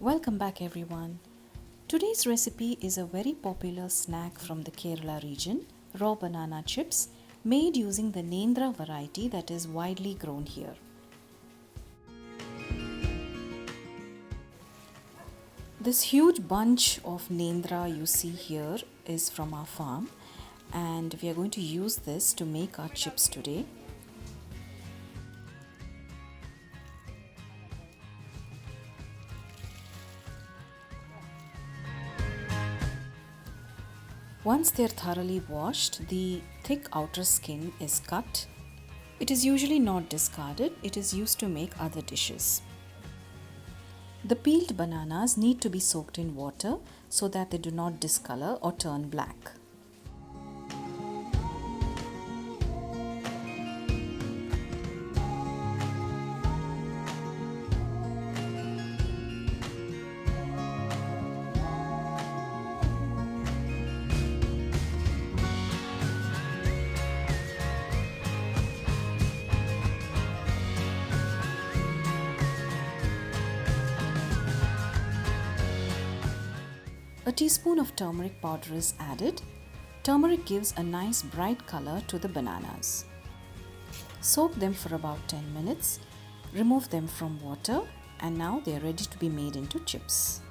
Welcome back everyone. Today's recipe is a very popular snack from the Kerala region, raw banana chips made using the nendra variety that is widely grown here. This huge bunch of nendra you see here is from our farm and we are going to use this to make our chips today. Once they are thoroughly washed, the thick outer skin is cut. It is usually not discarded, it is used to make other dishes. The peeled bananas need to be soaked in water so that they do not discolor or turn black. A teaspoon of turmeric powder is added. Turmeric gives a nice bright color to the bananas. Soak them for about 10 minutes. Remove them from water and now they are ready to be made into chips.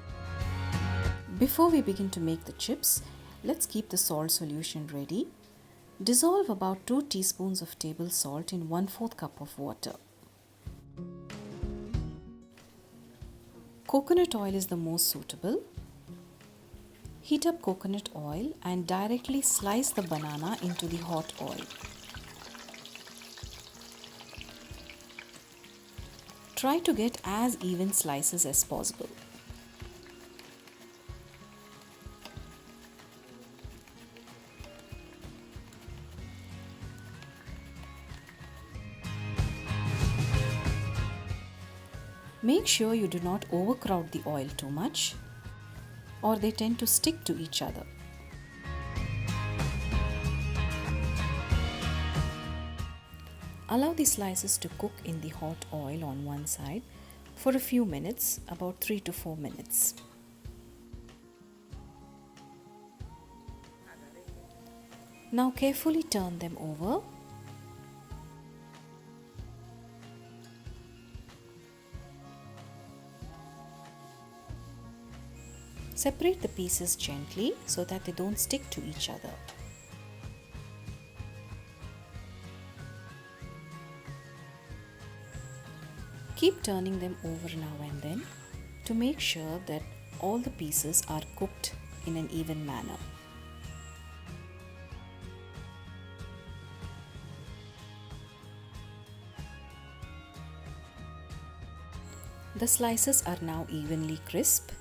Before we begin to make the chips, let's keep the salt solution ready. Dissolve about 2 teaspoons of table salt in 1/4 cup of water. Coconut oil is the most suitable. Heat up coconut oil and directly slice the banana into the hot oil. Try to get as even slices as possible. Make sure you do not overcrowd the oil too much, or they tend to stick to each other. Allow the slices to cook in the hot oil on one side for a few minutes, about 3 to 4 minutes. Now carefully turn them over. Separate the pieces gently so that they don't stick to each other. Keep turning them over now and then to make sure that all the pieces are cooked in an even manner. The slices are now evenly crisp.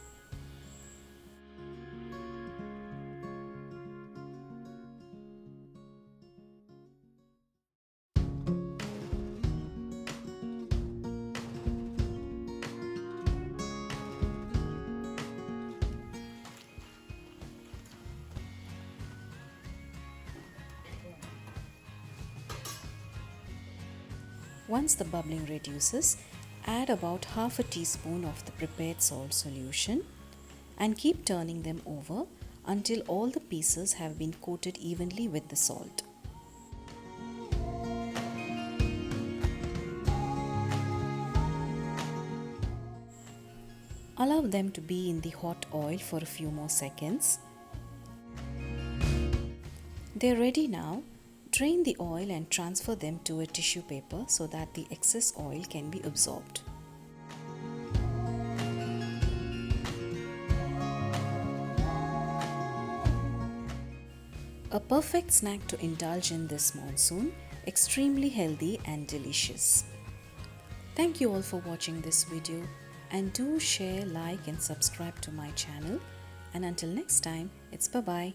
Once the bubbling reduces, add about half a teaspoon of the prepared salt solution and keep turning them over until all the pieces have been coated evenly with the salt. Allow them to be in the hot oil for a few more seconds. They're ready now. Drain the oil and transfer them to a tissue paper so that the excess oil can be absorbed. A perfect snack to indulge in this monsoon, extremely healthy and delicious. Thank you all for watching this video and do share, like and subscribe to my channel. And until next time, it's bye-bye.